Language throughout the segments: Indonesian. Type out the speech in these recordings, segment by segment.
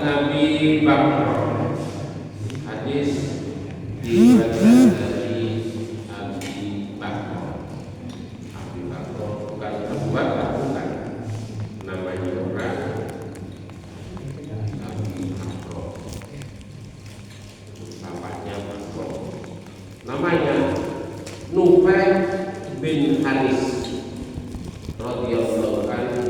Abi Bakr, hadis diriwayatkan dari Abi Bakr. Abi Bakr bukan Abu Bakar, bukan namanya orang Abi Bakr, bapaknya Bakr, namanya Nufai bin Haris radhiyallahu anhu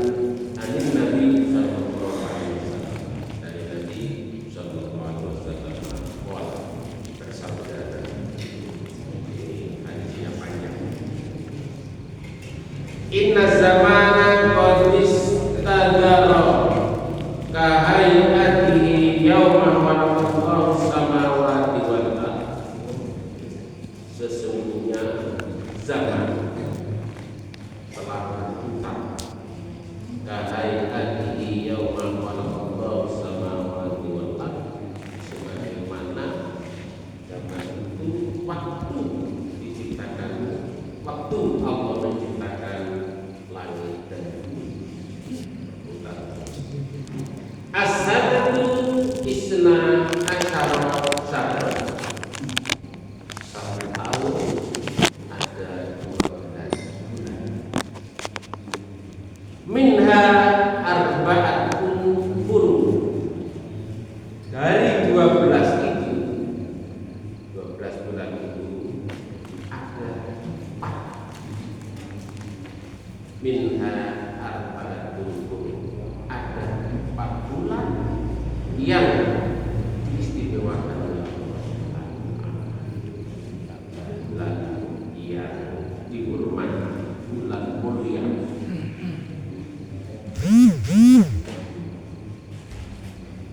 dari Nabi sallallahu alaihi wasallam, dari Nabi sallallahu alaihi wasallam bersabda, ini hadisnya panjang. Inna zamana qad istadara ka hayatihi yawma khalaqallahu samawati wal ardh. Sesungguhnya zaman telah berputar kahayatihi yawma khalaqallahu samawati wal ardh, sebagaimana zaman itu waktu diciptakan, waktu Allah menciptakan langit dan bumi berputar. As-sanatu isna asyara syahra, satu tahun ada 12 bulan. Minha arba'atun hurum, dari 12 itu, 12 bulan itu ada 4. Minha arba'atun hurum, ada 4 bulan yang diistimewakan oleh Allah, bulan yang dihormati, bulan mulia.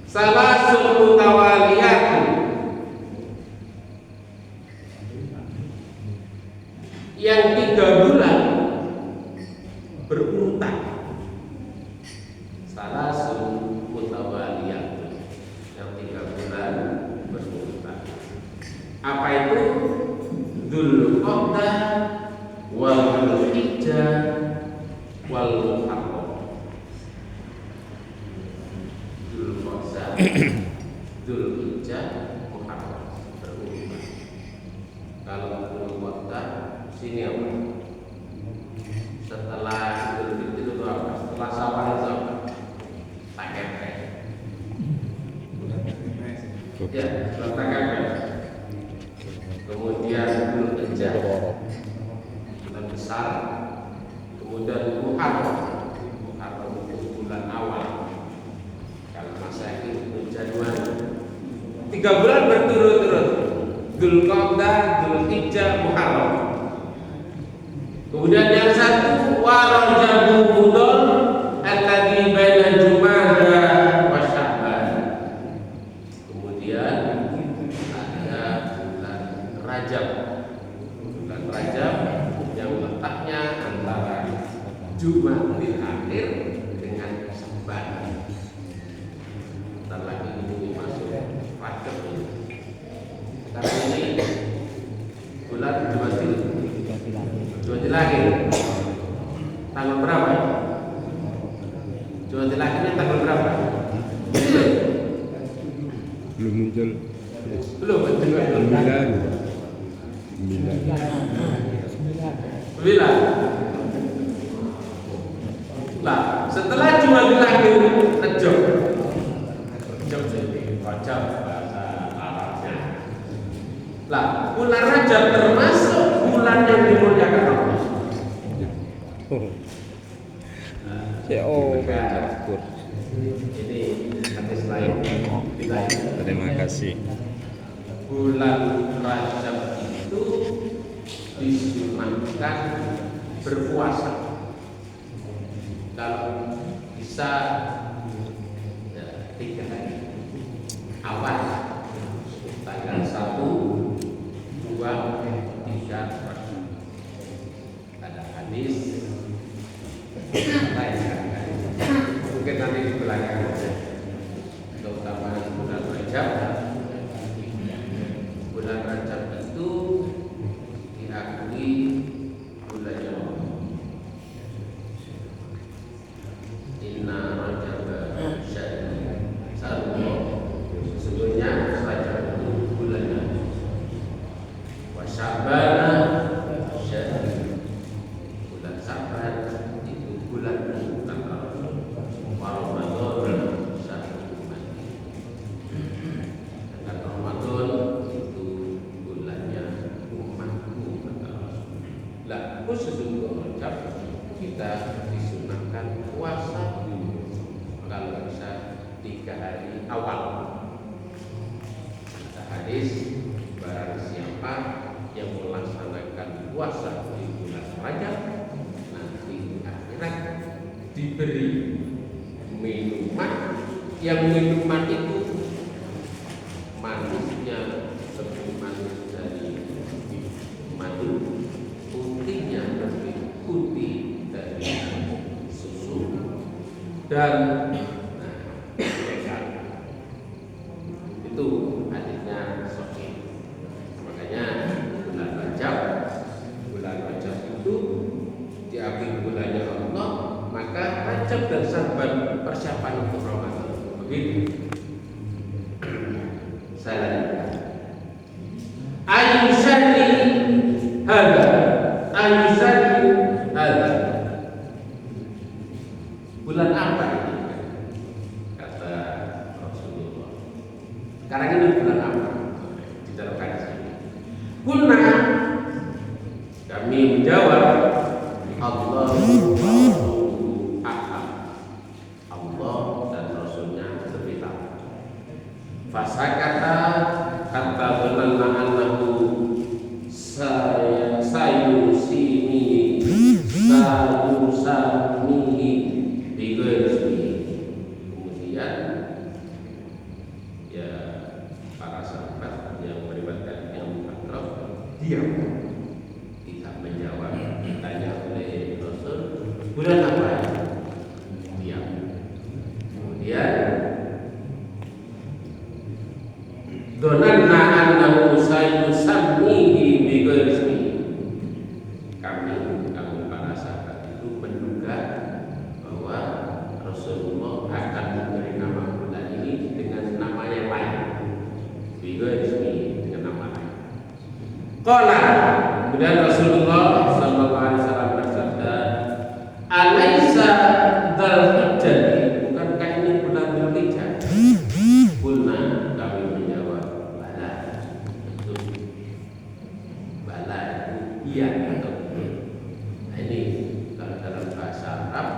Salasul mutawaliyatun, yang 3 bulan berurutan. Salasul mutawaliyatun, yang 3 bulan berurutan. Apa itu? Dzulqa'dah wal Dzulhijjah wal Muharram. Dzulhijjah, Muharram berurutan. Kalau Dzulqa'dah sini apa? Setelah Dzulhijjah itu apa? Setelah Syawal itu apa? Tak kepek. Ya, setelah tak kepek. Kemudian Dzulhijjah, bulan besar. Kemudian Muharram. Muharram itu bulan awal. Kalau masa itu Januari. 3 bulan berturut-turut. Dzulqa'dah, Dzulhijjah, Muharram. Kemudian yang satu wa Rajabul Mudhar alladzi baina Jumada wa Sya'ban. Kemudian ada bulan Rajab. Bulan Rajab yang letaknya antara Jumadil Akhir dengan Sya'ban. Bentar lagi ini masuk Rajab ini. Sekarang ini bulan Jumadil Akhir. Tanggal berapa? Jumadil Akhirnya tanggal berapa? Belum muncul. Belum muncul. 9. Nah, setelah Jumadil Akhir Rajab. Rajab jadi Rajab bahasa Arabnya. Lah, bulan Rajab termasuk bulan yang dimuliakan Allah. Terakur. Ini hadis lain. Terima kasih. Bulan Rajab itu disunahkan berpuasa. Kalau bisa ya, 3 hari awal, tanggal 1, 2, 3 ada hadis lain kan? Mungkin nanti di belakang aja. Terutama bulan Rajab. Bulan Rajab itu diakui bulannya Allah. Inna Rajab Syahru. Sesungguhnya Rajab itu bulannya. Wa Sya'bana Syahru. Bulan Sya'ban itu bulan tanggal. Wa Ramadan Syahru. Dan Ramadan itu bulannya umatku kata Rasul. Lah khusus untuk Rajab kita disunahkan puasa dulu kalau bisa 3 hari awal. Ada hadis barang siapa yang melaksanakan puasa di bulan Rajab nanti di akhirat diberi minuman yang minuman itu manisnya lebih manis dari madu, putihnya lebih putih dari susu, dan vegan. Itu hadisnya sahih. Makanya bulan Rajab itu diakui bulannya Allah, maka Rajab dan Sya'ban persiapan untuk Ramadan. Begitu. Saya lanjutkan. Ayusani hada. Bulan apa ini? Kata Rasulullah. Sekarang ini bulan apa? Di dalam hadis ini. Kulna, kami menjawab, Allahu wa rasuluhu a'lam. Allah dan Rasulnya lebih tahu. Fasakata kata benarna annahu sayusimihi bighairi. Kemudian ya para sahabat yang meriwayatkan yang akrab diam, tidak menjawab ditanya oleh Rasul bulan apa, diam. Kemudian donanna annahu sayusammihi bighairi ismi. Kami para sahabat itu menduga bahwa Rasulullah akan memberi nama bulan ini dengan nama yang lain, bighairi ismi, dengan nama lain. Qala, kemudian Rasulullah sallallahu alaihi wasallam bersabda, "Alaisa dzulhijjah, bukankah ini bulan Dzulhijjah?" Kulna, kami menjawab, bala. Betul. Bala itu iya atau betul. Nah, ini kalau dalam bahasa Arab,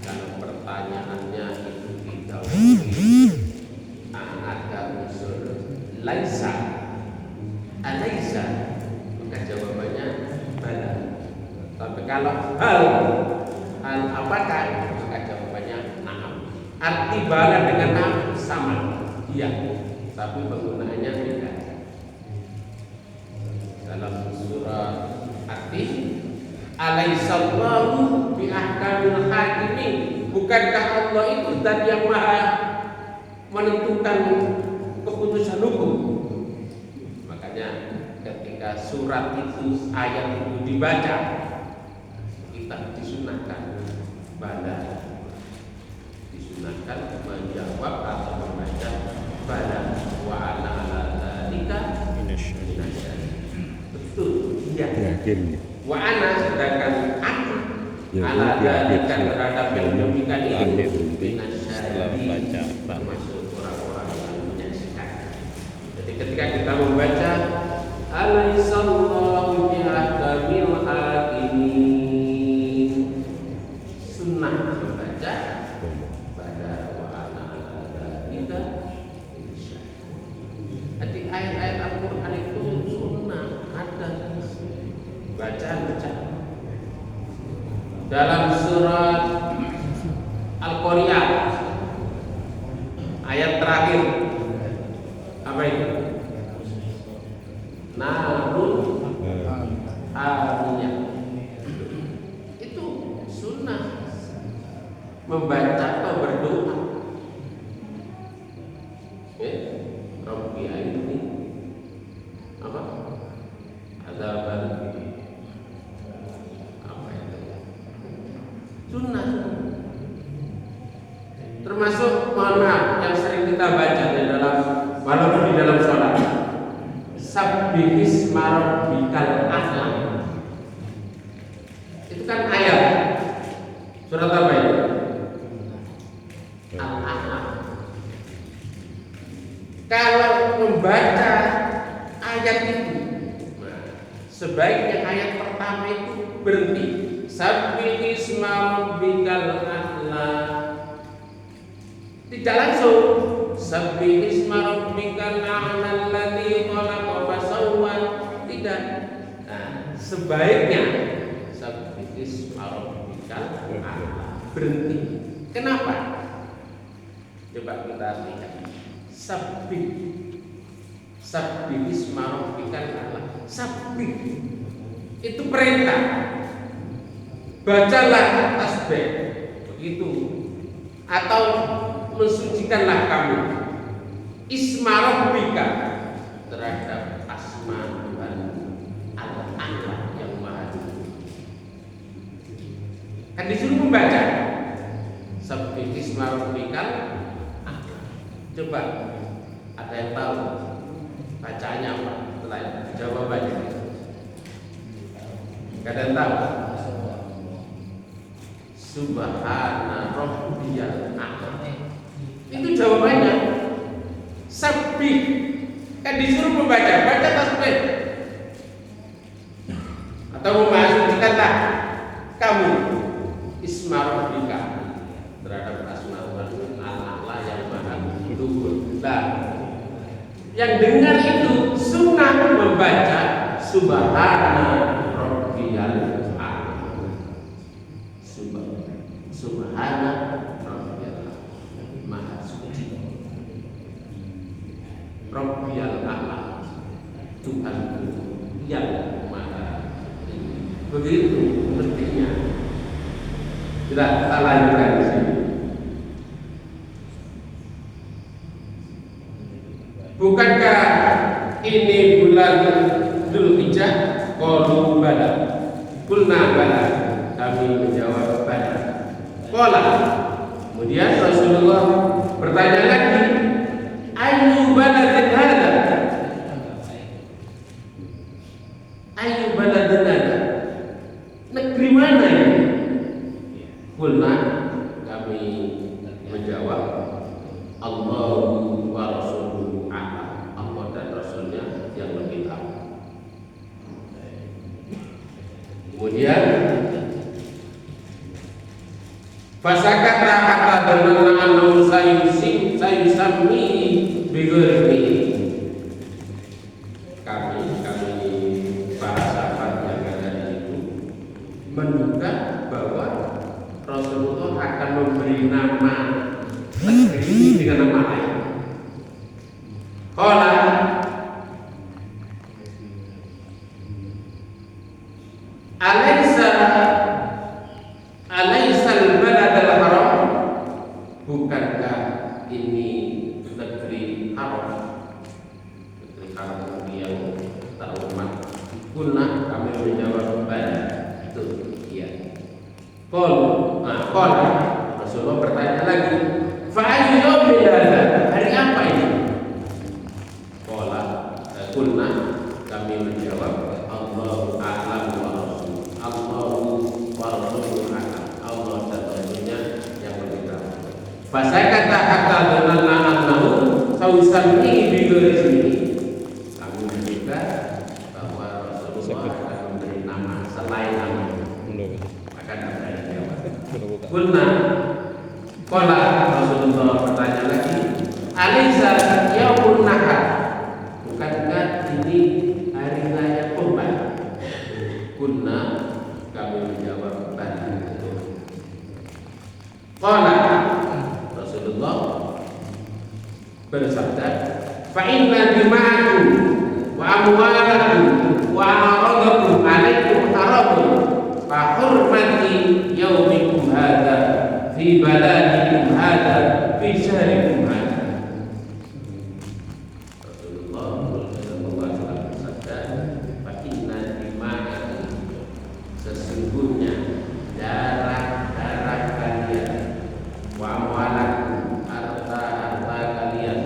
kalau pertanyaannya itu didahului ada unsur laisa, alaisa, maka jawabannya bala. Tapi kalau hal apakah, maka jawabannya na'am. Arti bala dengan na'am sama, iya, tapi penggunaannya beda. Dalam surah At-Tin, alaihissallahu biahkamil hakimin. Bukankah Allah itu zat yang maha menentukan keputusan hukum? Makanya ketika surat itu, ayat itu dibaca, kita disunahkan bala, disunahkan menjawab atau membaca bala wa ana ala dzalika minasyahidin. Betul, iya. Akhirnya. Wa ana, sedangkan aku ala dzalika terhadap yang demikian itu minasyahidin, termasuk orang-orang yang menyaksikan. Jadi ketika kita membaca alaihissallahu biahkamil hakimin, sunnah membaca pada wa'ana kita. Jadi ayat-ayat Al-Quran itu sunnah ada baca. Dalam surat Al-Qari'ah ayat terakhir apa itu? Narun Amiyah. Itu sunnah membaca atau berdoa. Rabbi ini apa? Azaban apa itu? Sunnah. Termasuk mohon maaf yang sering kita baca di dalam walaupun di dalam sholat. Sabbihisma rabbikal a'la. Itu kan ayat. Surat apa itu? Al-A'la. Kalau membaca ayat itu, sebaiknya ayat pertama itu berhenti. Sabbihisma rabbikal a'la. Tidak langsung Sabbihisma rabbikal a'la alladzi khalaqa fasawwa. Tidak. Nah, sebaiknya Sabbihisma rabbikal a'la. Berhenti. Kenapa? Coba kita lihat. Sabbihisma rabbikal a'la. Sabbih itu perintah. Bacalah tasbih. Begitu. Atau mensucikanlah kamu isma rabbika terhadap asma Tuhan al-a'la yang maha tinggi. Kan disuruh membaca sabbih isma rabbikal a'la. Coba ada yang tahu bacaannya apa setelah jawabannya? Gak ada yang tahu. Subhana rabbiyal a'la. Itu jawabannya. Sabbih kan disuruh membaca, baca tasbih. Atau memasukkanlah kamu isma rabbika terhadap asma Tuhan al-a'la yang maha luhur. Nah, yang dengar itu sunnah membaca subhana rabbiyal a'la. Subhana rabbiyal maha suci. Rabbiyal a'la, Tuhanku yang maha tinggi. Begitu mestinya. Kita lanjutkan di sini. Bukankah ini bulan Dzulhijjah? Qalu bala. Qulna bala. Kami menjawab bala. Qala. Kemudian Rasulullah bertanya lagi, ayu baladin hada? Ayu baladin hada? Negeri mana ini? Qulna, kami menjawab, Allahu wa rasuluhu a'lam. Allah dan Rasulnya yang lebih tahu. Kemudian fasakata hatta dhanna annahu sayusammi bighairi. Kami para sahabat yang ada di situ menduga bahwa Rasulullah akan memberi nama negeri ini dengan nama lain. Qala alaisal baladal haram, bukankah ini negeri haram, negeri haram yang terhormat? Qulna, kami menjawab bala, itu iya. Qala Rasulullah bertanya lagi, fa ayyu yawmin hadza? Hari apa ini? Qulna, kami menjawab, Allahu a'lam wa rasul. Allahu wa rasuluhu a'lam. Allah dan Rasulnya yang lebih tahu. Fasakata hatta dhanna annahu sayusammi bighairi. Kami menduga bahwa Rasulullah akan memberi nama selain nama. Maka tidak ada jawab. Kulna, qala Rasulullah bertanya lagi, Alisa yaumun nahar, bukankah ini hari raya kurban? Kulna, kami menjawab bala. Qala Rasulullah bersabda, fa inna dima'akum wa amwalakum wa a'radakum alaikum haramun fa hurmati yaumikum hadha fi baladikum hadha fi syahrikum hadha. Rasulullah sallallahu alaihi wasallam bersabda, fa inna dima'akum, sesungguhnya darah-darah kalian, wa amwalakum, harta-harta kalian,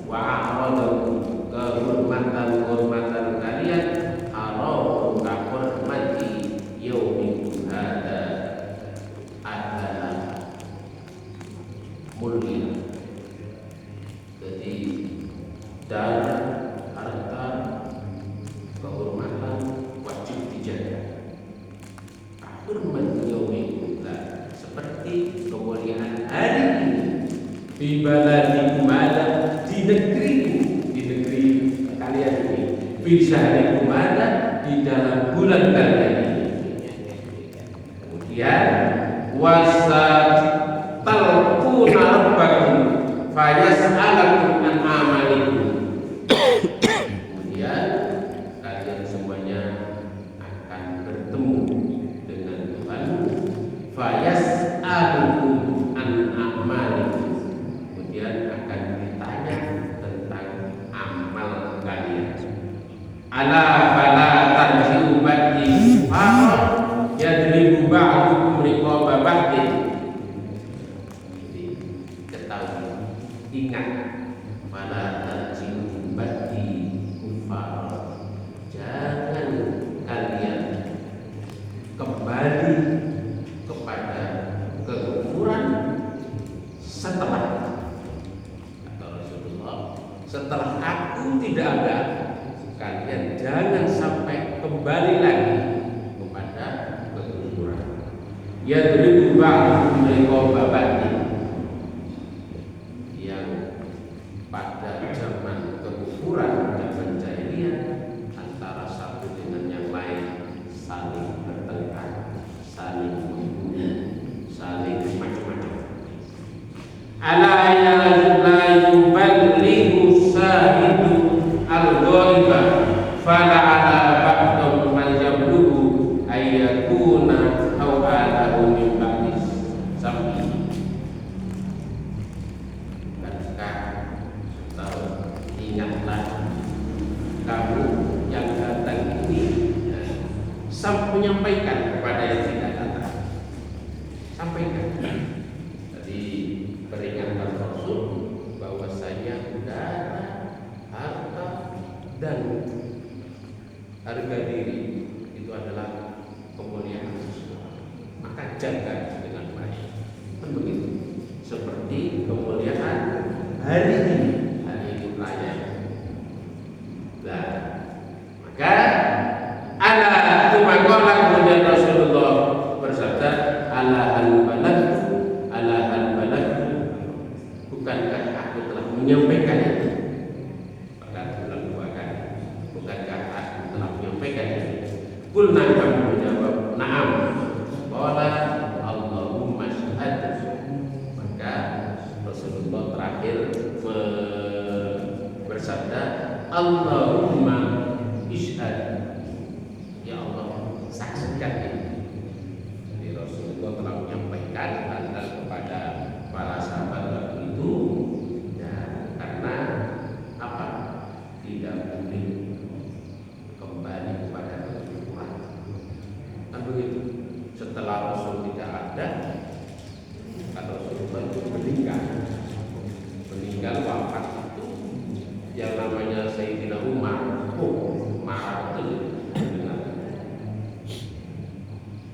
wa a'radakum, kehormatan-kehormatan kalian, haram kahormati yaumikum hada, adalah mulia. Jadi darah, harta, kehormatan wajib dijaga. Kahormati yaumikum hada, seperti kemuliaan hari ini. Fi baladikum hada, di negeriku, di negeri kalian ini. Fi syahrikum hada, di dalam bulan kalian ini. Kemudian wasatalquna rabbakum fayas'alakum an amalikum. Kemudian kalian semuanya akan bertemu dengan Tuhan. Fayas'alukum an amalikum. Kemudian akan ditanya tentang amal kalian. Ala fala tarji'u ba'di farad yadribu ba'dukum riqaba ba'din. Jadi ketahui, ingat, fala tarji'u ba'di kufar, jangan kalian kembali kepada kekufuran setelah, kata Rasulullah, setelah aku tidak ada, kalian jangan sampai kembali lagi kepada kekufuran. Yadribu ba'dukum riqaba ba'din, yang pada zaman kekufuran dan jahiliyah antara satu dengan yang lain saling bertengkar, saling membunuh, saling macam-macam. Ala ya la yuballighu sahidu al-ghaiba fala ala ba'dum man yablughu ayyakuna aw alahu min ba'dis sam'i. Ingatlah kamu yang datang ini, menyampaikan kepada yang tidak datang, sampaikan. Jadi peringatan Rasul bahwasanya darah, harta, dan harga diri itu adalah kemuliaan seseorang, maka jaga dengan baik. Begitu seperti kemuliaan hari ini, hari Idul Raya. Nah, maka ala tumakola, kemudian Rasulullah bersabda, ala hal balagh, bukankah aku telah menyampaikan itu? Maka ulang dua kali, bukankah aku telah menyampaikan itu? Kulna, kami menjawab, na'am. Qala Allahumma syahad. Maka Rasulullah terakhir bersabda, Allahumma ishhad, ya Allah saksikan ini. Jadi Rasulullah telah menyampaikan kepada para sahabat waktu itu, ya, karena apa? Tidak boleh kembali kepada kekufuran. Kan begitu. Setelah Rasul tidak ada, kan Rasulullah itu meninggal wafat itu, yang namanya Sayyidina Umar, marah betul.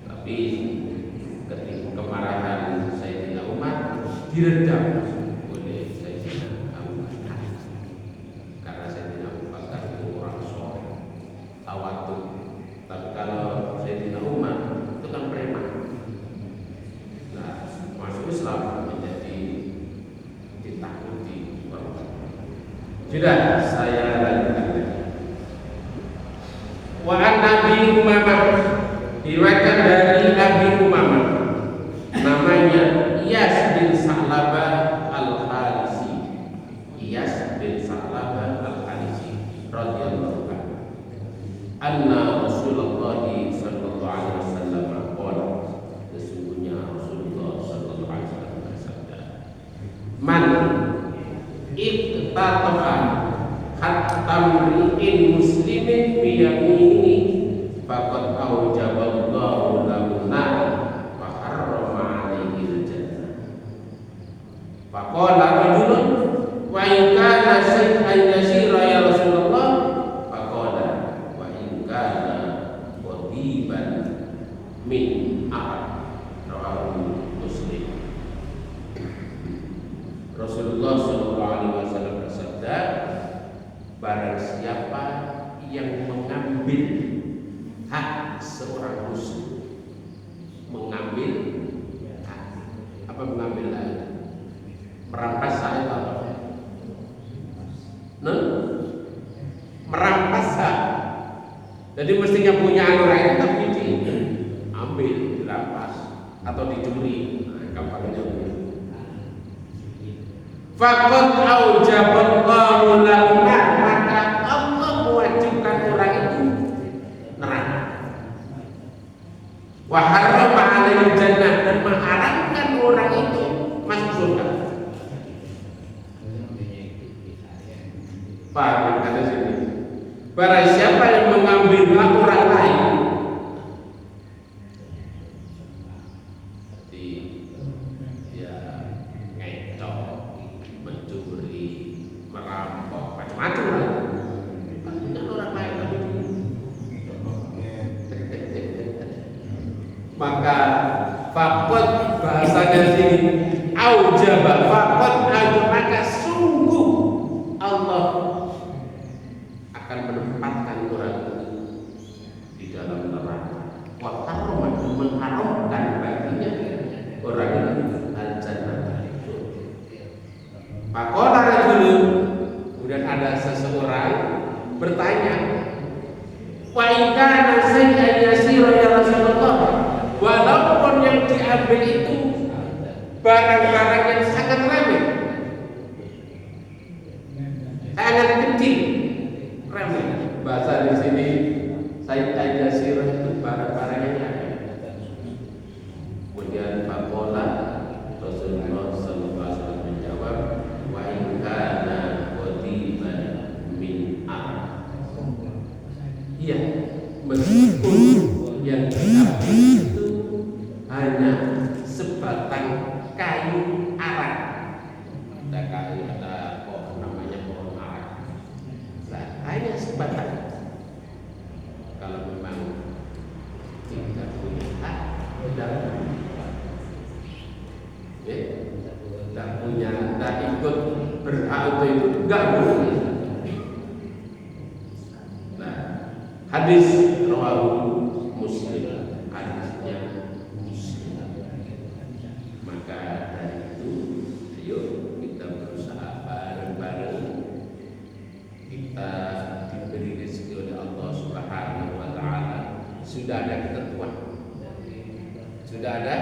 Tapi ketika kemarahan Sayyidina Umar diredam oleh Sayyidina Abu Bakar, karena Sayyidina Abu Bakar itu orang soleh, tawadhu. Tapi kalau Sayyidina Umar itu kan preman. Nah, selalu menjadi ditakuti. Sudah, saya lanjutkan lagi. Wa an Abi Umamah, diriwayatkan dari Abi Umamah, namanya Iyas bin Sa'labah Al-Harisi. Iyas bin Sa'labah Al-Harisi radhiyallahu anhu. Anna Rasulullah sallallahu alaihi wasallam qala, sesungguhnya Rasulullah sallallahu alaihi wasallam bersabda, man iqtata'a hatta mri'in muslimin biyamini faqad aujaballahu lahu nar wa harrama alaihi al-jannah. Faqala rajulun wa in kana syai'an yasira ya Rasulullah, faqala wa in kana qadiban min arab, rawahu Muslim. Rasulullah sallallahu alaihi wasallam bersabda, barang siapa yang mengambil hak seorang muslim, mengambil hak, apa mengambil hak? Merampas hak apa? Merampas hak. Jadi mestinya punya orang itu tapi diambil, dirampas atau dicuri. Nah, gampangnya faqad aujaballahu lahu, maka Allah mewajibkan orang itu neraka. Wa harrama alaihi jannah, dan mengharamkan orang itu masuk surga. Paham kata sini? Barang siapa yang mengambil hak orang lain, maka fakot bahasanya sini aujaba, fakot maka sungguh Allah akan menempatkan orang itu di dalam neraka. Wa harrama, mengharamkan baginya orang itu al-jannah. Faqala rajulun, kemudian ada seseorang bertanya, wa in kana sayyi'an yasira ya Rasulullah, walaupun yang diambil itu barang-barang yang sangat remeh, sangat kecil, remeh. Bahasa di sini sayyi'an yasira itu barang-barang yang remeh. Kemudian faqala Rasulullah sallallahu alaihi wasallam menjawab, wa in kana qadiban min ar. Iya, meskipun yang diambil itu hanya sebatang kayu arang. Ada kayu, ada pohon namanya pohon arang. Nah, hanya sebatang. Kalau memang tidak punya hak, tidak punya, tidak ikut berhak untuk itu, tidak boleh. Nah, hadis rawahu Muslim, hadisnya Muslim. Maka dari itu, ayo kita berusaha bareng-bareng, kita diberi rezeki oleh Allah Subhanahu wa Ta'ala. Sudah ada ketentuan, sudah ada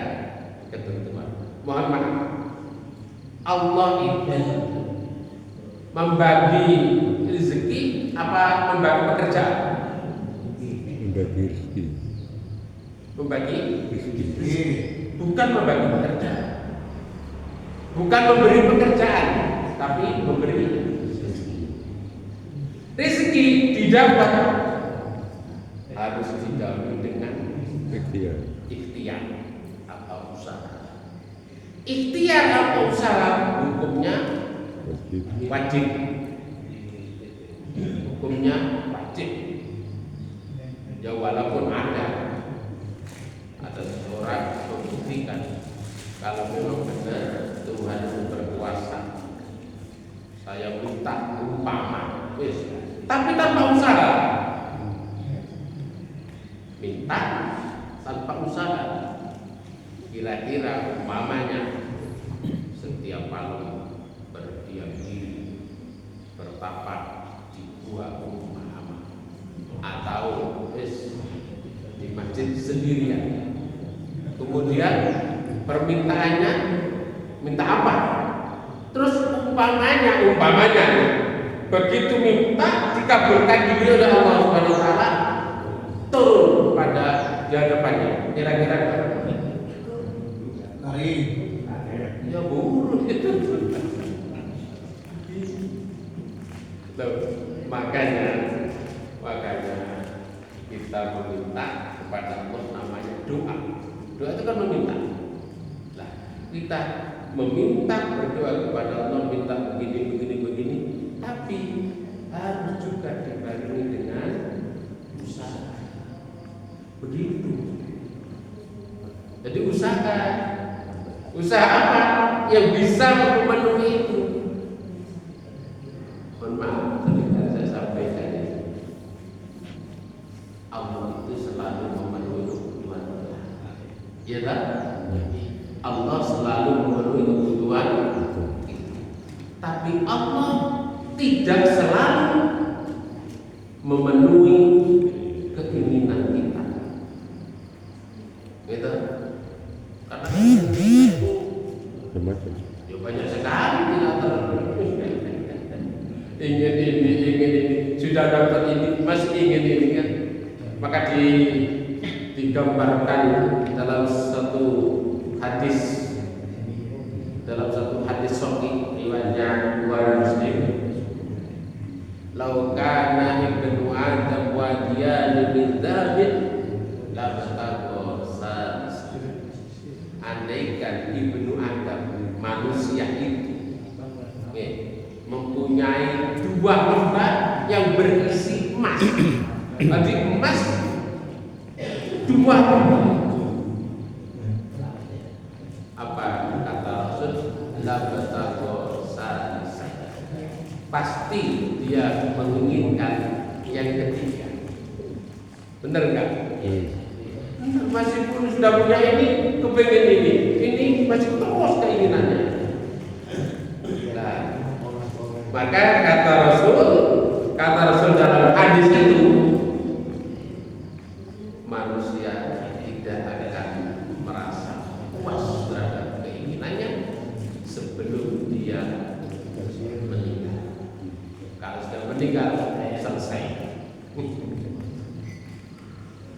ketentuan. Mohon maaf, Allah itu membagi rezeki apa membagi pekerjaan? Membagi rezeki. Membagi rezeki, bukan membagi pekerjaan, bukan memberi pekerjaan, tapi memberi rezeki. Didapat harus didahului dengan ikhtiar atau usaha. Ikhtiar atau usaha hukumnya wajib. Hukumnya wajib. Ya walaupun ada seseorang membuktikan kalau memang benar Tuhan itu berkuasa, saya minta umpama, tapi tanpa usaha. Minta tanpa usaha. Kira-kira umpamanya sendirian. Kemudian permintaannya minta apa? Terus umpamanya begitu minta dikabulkan juga oleh Allah Subhanahu wa taala, turun pada di hadapannya. Kira-kira lari. Ya buruk itu. Makanya kita meminta kepada Allah namanya doa. Doa itu kan meminta. Nah, kita meminta berdoa kepada Allah, minta begini, tapi harus juga dibarengi dengan usaha. Begitu. Jadi usaha apa yang bisa memenuhi itu? Mohon maaf, ketika saya sampaikan ini, Allah itu selalu memenuhi kebutuhan kita. Iya tak? Allah selalu memenuhi kebutuhan kita. Tapi Allah tidak selalu memenuhi keinginan kita. Gitu? Karena itu ya banyak sekali tidak terpenuhi. Ingin ini, sudah dapat ini, masih ingin ini kan. Maka digambarkan dalam satu hadis sahih riwayatnya Bukhari Muslim. Lau kana ibnu Adam wadiyan min dzabin la bataqosa. Andaikan ibnu Adam manusia itu mempunyai dua lembar yang berisi emas. Berarti emas dua lembar. Apa kata Rasul? La bataqosa. Pasti dia menginginkan yang ketiga. Benar enggak? Masih pun sudah punya ini, kepengen ini masih terus keinginannya. Nah, maka kata Rasul dalam hadis itu, manusia tidak akan merasa puas terhadap keinginannya sebelum dia meninggal. Kalau sudah meninggal, selesai.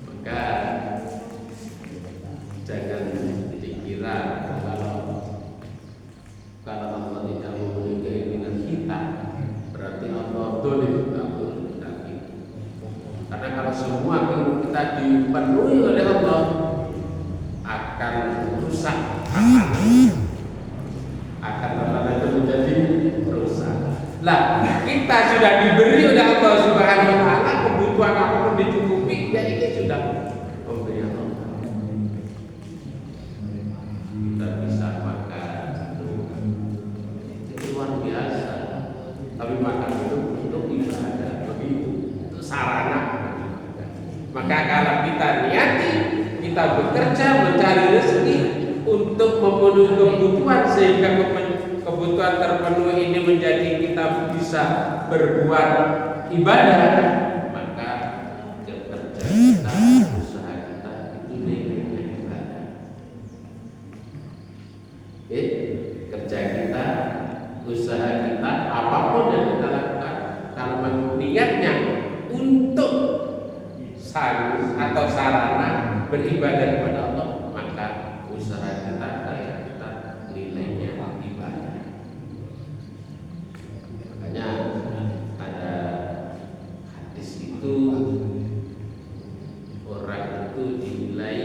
Maka jangan dikira kalau Allah tidak memenuhi keinginan kita, berarti Allah dolim. Karena kalau semua keinginan kita dipenuhi oleh Allah, akan rusak akan itu menjadi rusak. Lah, kita sudah diberi oleh Allah Subhanahu wa taala kebutuhan apapun dicukupi, ya ini sudah pemberian Allah. Kita bisa makan itu luar biasa. Tapi makan itu untuk ibadah, begitu. Itu sarana. Maka kalau kita niati, kita bekerja mencari rezeki untuk memenuhi kebutuhan sehingga kebutuhan terpenuhi ini menjadi kita bisa berbuat ibadah, maka kerja kita, usaha kita itu nilainya ibadah. Kerja kita, usaha kita, apapun yang kita lakukan, kalau niatnya untuk atau sarana beribadah kepada Allah, maka usaha kita, kerja kita nilainya ibadah. Makanya ada hadis itu, orang itu dinilai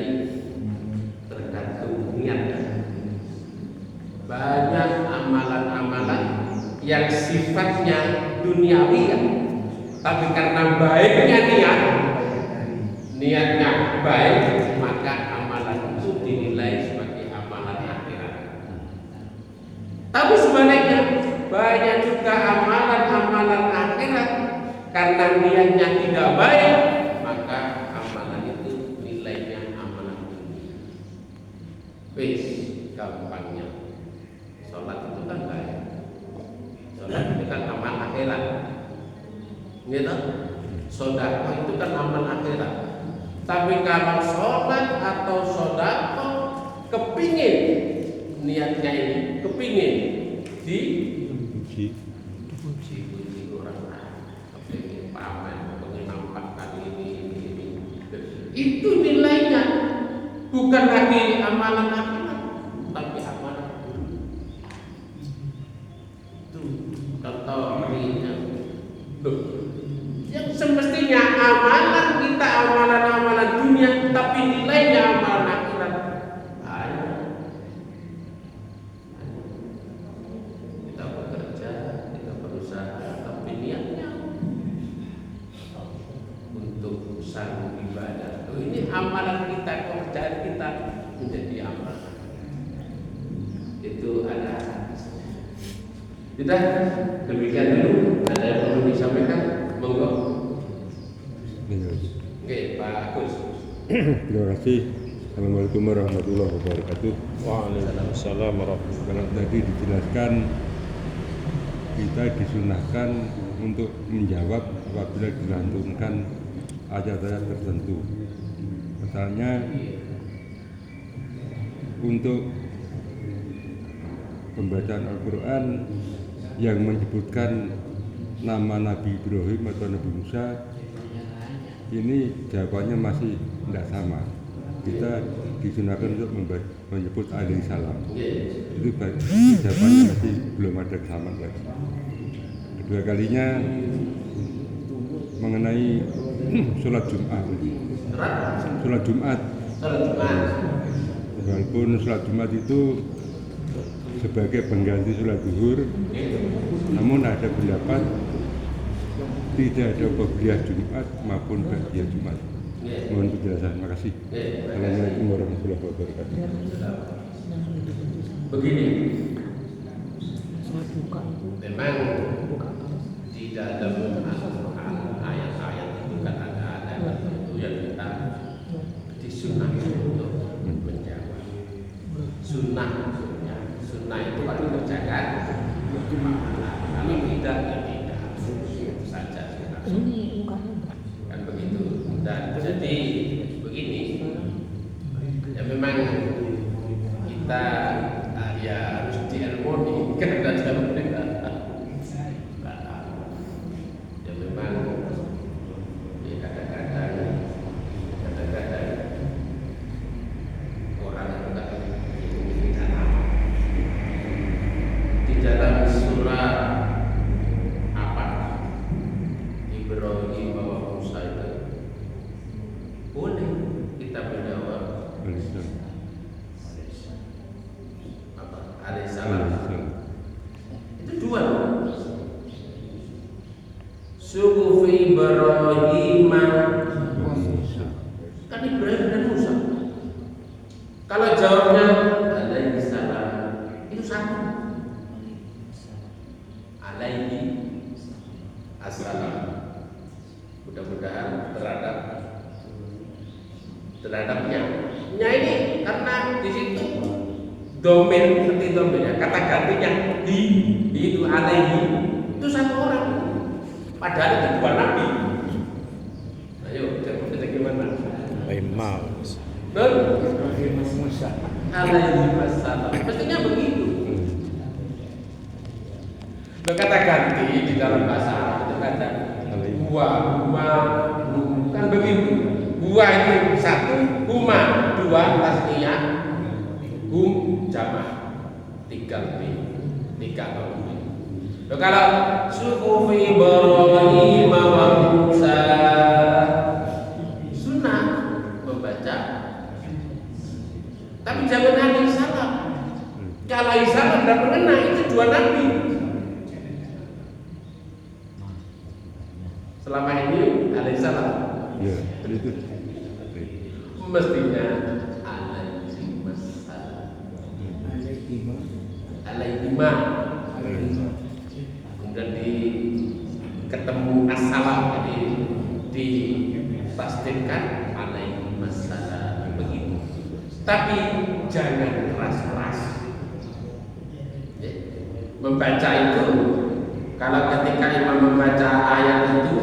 tergantung niat. Banyak amalan-amalan yang sifatnya duniawi, tapi karena baiknya niatnya baik, maka amalan itu dinilai sebagai amalan akhirat. Tapi sebaliknya, banyak juga amalan-amalan akhirat karena niatnya tidak baik, maka amalan itu nilainya amalan dunia. Wis, gampangnya, sholat itu kan baik. Sholat itu kan amal akhirat. Gitu? Sedekah itu kan amal akhirat. Tapi kalau sholat atau sodako kepingin niatnya ini kepingin dipuji orang lain, kepingin pamer, kepingin nampakkan ini. Itu nilainya bukan lagi amalan akhirat, tapi amalan dunia. Itu contohnya. Yang semestinya amalan kita amalan dunia, tapi nilainya amalan akhirat. Kita bekerja, kita berusaha, tapi niatnya untuk sanggup ibadah. Ini amalan kita, pekerjaan kita menjadi amalan. Itu ada. Kita demikian dulu. Ada yang perlu disampaikan? Monggo. Oke, Pak Agus. Terima kasih. Assalamualaikum warahmatullahi wabarakatuh. Waalaikumsalam warahmatullahi Kalau tadi dijelaskan kita disunahkan untuk menjawab apabila dilantunkan ayat-ayat tertentu. Misalnya untuk pembacaan Al-Quran yang menyebutkan nama Nabi Ibrahim atau Nabi Musa, ini jawabannya masih tidak sama. Kita disunahkan untuk menyebut alaihi salam. Itu jawabannya masih belum ada kesamaan lagi. Kedua kalinya mengenai sholat Jumat. Sholat Jumat. Walaupun sholat Jumat itu sebagai pengganti sholat zuhur, namun ada pendapat tidak ada qobliyah Jumat maupun ba'diyah Jumat. Mohon penjelasan. Terima kasih. Assalamualaikum warahmatullahi wabarakatuh. Begini, memang di dalam Al-Quran ayat-ayat itu kan ada tertentu yang kita disunahkan untuk menjawab. Sunnah itu kan dikerjakan. Kalau tidak, ya tidak. Saja kan begitu. Dan jadi begini, ya memang kita ya harus diharmoni karena dalam mereka. Ya memang ya kadang-kadang orang yang tidak di dalam surah apa Ibrahim bahwa Musa itu boleh kita menjawab apa alaihissalam. Itu dua suhuf Ibrahim kan Ibrahim dan Musa. Kalau jawabnya alaihissalam itu satu. Alaihi assalam. Mudah-mudahan terhadapnya. Nya ini karena di situ domain seperti domainnya, kata gantinya di itu alaihi itu satu orang. Padahal itu dua nabi. Ayo, kita gimana? Imam. Musa. Alaihi wassalam. Mestinya begitu. Kata ganti di dalam bahasa Arab itu kata kan begitu. Huwa itu satu, huma dua, tasniyah, jamaah, tiga lebih. Kalau suhuf Ibrahim wa Musa, sunnah membaca, tapi jangan alaihi salam. Kalau alaihi salam tidak mengena, itu dua nabi. Selama ini alaihi salam. Ya, itu. Mestinya alaihi wassalam. Alaihi ma. Kemudian ketemu assalam, jadi dipastikan alaihi wassalam begitu. Tapi jangan keras-keras. Membaca itu, kalau ketika imam membaca ayat itu